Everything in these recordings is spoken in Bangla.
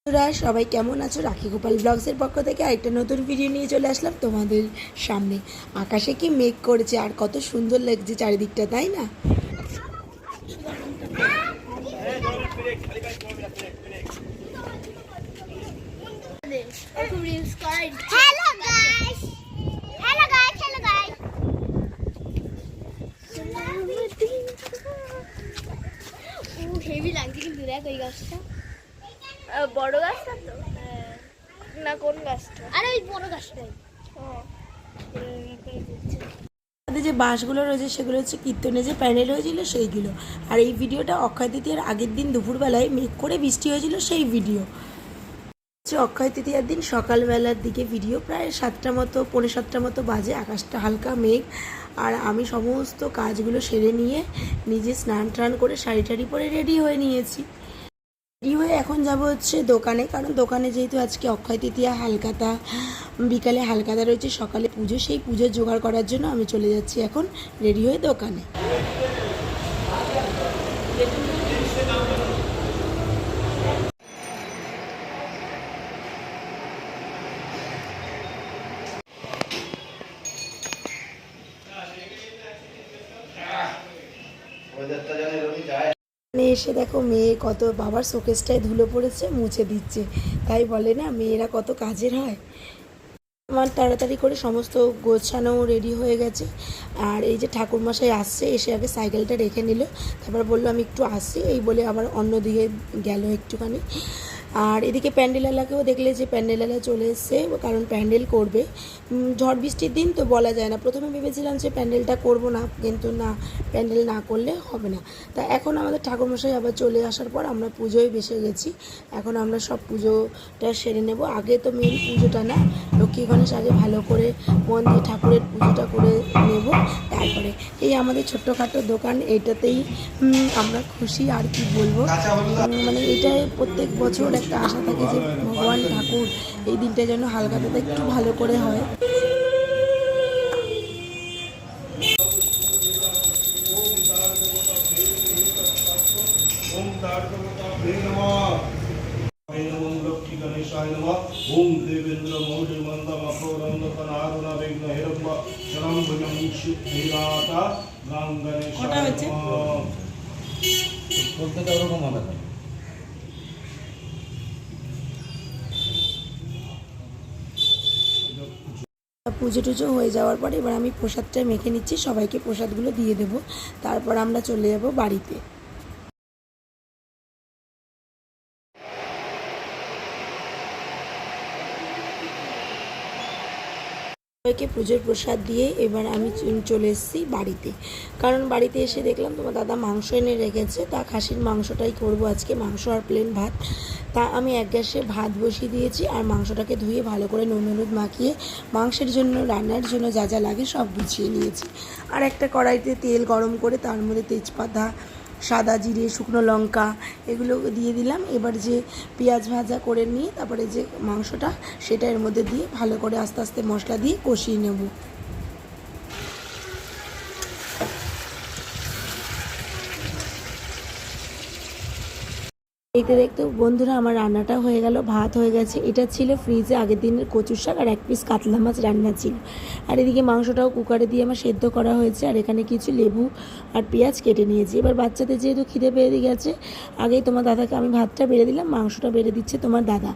বন্ধুরা সবাই কেমন আছো? রাখি গোপাল ব্লগসের পক্ষ থেকে আরেকটা নতুন ভিডিও নিয়ে চলে আসলাম তোমাদের সামনে। আকাশে কি মেঘ করেছে আর কত সুন্দর লাগছে চারিদিকটা, তাই না? হেভি লাগছে কিন্তু দেখ ওই গাছটা বড় গাছটা তো না কোন গাছটা আরে ওই বড় গাছটাই যে বাঁশগুলো রয়েছে সেগুলো হচ্ছে কীর্তনে যে প্যান্ডেল হয়েছিল সেইগুলো। আর এই ভিডিওটা অক্ষয় তৃতীয়ার আগের দিন দুপুরবেলায় মেঘ করে বৃষ্টি হয়েছিল সেই ভিডিও। অক্ষয় তৃতীয়ার দিন সকালবেলার দিকে ভিডিও, প্রায় 7টার মতো 7:45 মতো বাজে, আকাশটা হালকা মেঘ। আর আমি সমস্ত কাজগুলো সেরে নিয়ে নিজে স্নান টান করে শাড়ি টাড়ি পরে রেডি হয়ে নিয়েছি। রেডি হয়ে এখন যাব হচ্ছে দোকানে, কারণ দোকানে যেহেতু আজকে অক্ষয় তৃতীয়া, হালখাতা বিকালে হালখাতা রয়েছে, সকালে পুজো, সেই পুজোর জোগাড় করার জন্য আমি চলে যাচ্ছি এখন রেডি হয়ে দোকানে। এসে দেখো মেয়ে কত বাবার শোকেসটায় ধুলো পড়েছে, মুছে দিচ্ছে। তাই বলে না মেয়েরা কত কাজের হয়। আমার তাড়াতাড়ি করে সমস্ত গোছানো রেডি হয়ে গেছে। আর এই যে ঠাকুরমশাই আসছে, এসে আগে সাইকেলটা রেখে নিল, তারপর বললো আমি একটু আসছি, এই বলে আবার অন্যদিকে গেল একটুখানি। আর এদিকে প্যান্ডেলওয়ালাকেও দেখলে যে প্যান্ডেলওয়ালা চলে এসছে, কারণ প্যান্ডেল করবে। ঝড় বৃষ্টির দিন তো বলা যায় না। প্রথমে ভেবেছিলাম যে প্যান্ডেলটা করব না, কিন্তু না, প্যান্ডেল না করলে হবে না। তা এখন আমাদের ঠাকুরমশাই আবার চলে আসার পর আমরা পুজোয় বেসে গেছি। এখন আমরা সব পুজোটা সেরে নেব। আগে তো মেন পুজোটা না, লক্ষ্মী গণেশ আগে ভালো করে মন দিয়ে ঠাকুরের পুজোটা করে নেব। তারপরে এই আমাদের ছোট্টখাটো দোকান, এইটাতেই আমরা খুশি। আর কি বলবো, মানে এটাই প্রত্যেক বছর একটা আশা থাকে যে ভগবান ঠাকুর এই দিনটা যেন হালখাতাতে একটু ভালো করে হয়। ओम देवेंद्र मौर्य मंदम अपोरंदकनारुण विघ्न हिरण्य शरम भुजं शिवनाथा गंगणेश বলতে তো ওরকম হবে না। পুজো টুজো হয়ে যাওয়ার পরে এবার আমি প্রসাদটা মেখে নিচ্ছি, সবাইকে প্রসাদগুলো দিয়ে দেবো, তারপর আমরা চলে যাব বাড়িতে। সবাইকে পুজোর প্রসাদ দিয়ে এবার আমি চলে এসেছি বাড়িতে। কারণ বাড়িতে এসে দেখলাম তোমার দাদা মাংস এনে রেখেছে, তা খাসির মাংসটাই করবো আজকে, মাংস আর প্লেন ভাত। তা আমি এক গ্যাসে ভাত বসিয়ে দিয়েছি, আর মাংসটাকে ধুয়ে ভালো করে নুন হলুদ মাখিয়ে মাংসের জন্য রান্নার জন্য যা যা লাগে সব গুছিয়ে নিয়েছি। আর একটা কড়াইতে তেল গরম করে তার মধ্যে তেজপাতা, সাদা জিরে, শুকনো লঙ্কা এগুলো দিয়ে দিলাম। এবার যে পেঁয়াজ ভাজা করে নিয়ে তারপরে যে মাংসটা সেটা এর মধ্যে দিয়ে ভালো করে আস্তে আস্তে মশলা দিয়ে কষিয়ে নেব। দেখতে দেখতে বন্ধুরা আমার রান্নাটা হয়ে গেল, ভাত হয়ে গেছে। এটা ছিল ফ্রিজে আগের দিনের কচুর শাক আর 1 পিস কাতলা মাছ রান্না ছিল। আর এদিকে মাংসটাও কুকারে দিয়ে আমার সেদ্ধ করা হয়েছে। আর এখানে কিছু লেবু আর পেঁয়াজ কেটে নিয়েছি। এবার বাচ্চাদের যেহেতু খিদে পেয়ে গেছে, আগেই তোমার দাদাকে আমি ভাতটা বেড়ে দিলাম, মাংসটা বেড়ে দিচ্ছে তোমার দাদা।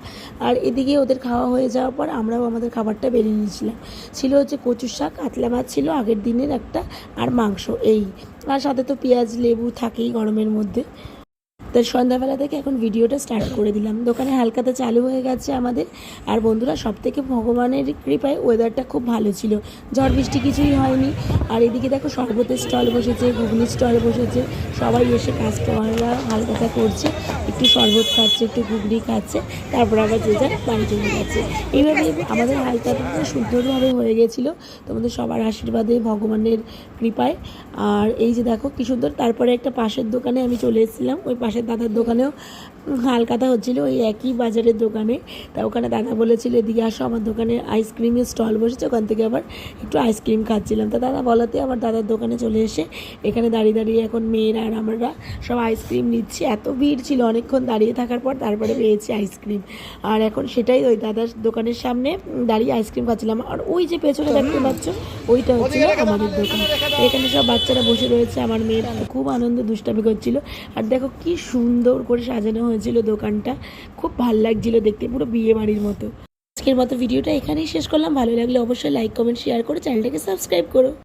আর এদিকে ওদের খাওয়া হয়ে যাওয়ার পর আমরাও আমাদের খাবারটা বেড়ে নিয়েছিলাম। ছিল হচ্ছে কচুর শাক, কাতলা মাছ ছিল আগের দিনের একটা, আর মাংস এই। আর সাথে তো পেঁয়াজ লেবু থাকেই গরমের মধ্যে। তো সন্ধ্যাবেলা থেকে এখন ভিডিওটা স্টার্ট করে দিলাম। দোকানে হালখাতা চালু হয়ে গেছে আমাদের। আর বন্ধুরা সবথেকে ভগবানের কৃপায় ওয়েদারটা খুব ভালো ছিল, ঝড় বৃষ্টি কিছুই হয়নি। আর এদিকে দেখো শরবতের স্টল বসেছে, ঘুগনির স্টল বসেছে, সবাই এসে কাস্টমাররা হালখাতা করছে, একটু শরবত খাচ্ছে, একটু ঘুগনি খাচ্ছে, তারপর আবার যে যার বাড়ি চলে যাচ্ছে। এইভাবে আমাদের হালখাতাটা সুন্দরভাবে হয়ে গেছিলো তোমাদের সবার আশীর্বাদে, ভগবানের কৃপায়। আর এই যে দেখো কি সুন্দর। তারপরে একটা পাশের দোকানে আমি চলে এসেছিলাম, ওই পাশের দাদার দোকানেও হালকাতা হচ্ছিলো ওই একই বাজারের দোকানে। তা ওখানে দাদা বলেছিল এদিকে আসো, আমার দোকানে আইসক্রিমের স্টল বসেছে, ওখান থেকে আবার একটু আইসক্রিম খাচ্ছিলাম। তা দাদা বলাতে আমার দাদার দোকানে চলে এসে এখানে দাঁড়িয়ে দাঁড়িয়ে এখন মেয়েরা আর আমরা সব আইসক্রিম নিচ্ছি। এত ভিড় ছিল, অনেকক্ষণ দাঁড়িয়ে থাকার পর তারপরে পেয়েছি আইসক্রিম। আর এখন সেটাই ওই দাদার দোকানের সামনে দাঁড়িয়ে আইসক্রিম খাচ্ছিলাম। আর ওই যে পেছনে দেখতে পাচ্ছ ওইটা হচ্ছিল আমাদের দোকান। এখানে সব বাচ্চারা বসে রয়েছে, আমার মেয়েরা খুব আনন্দ দুষ্টামি করছিল। আর দেখো কি সুন্দর করে সাজানো হয়েছিল দোকানটা, খুব ভালো লাগছিল দেখতে, পুরো বিয়ে বাড়ির মতো। আজকের মতো ভিডিওটা এখানেই শেষ করলাম। ভালো লাগলে অবশ্যই লাইক কমেন্ট শেয়ার করে চ্যানেলটাকে সাবস্ক্রাইব করো।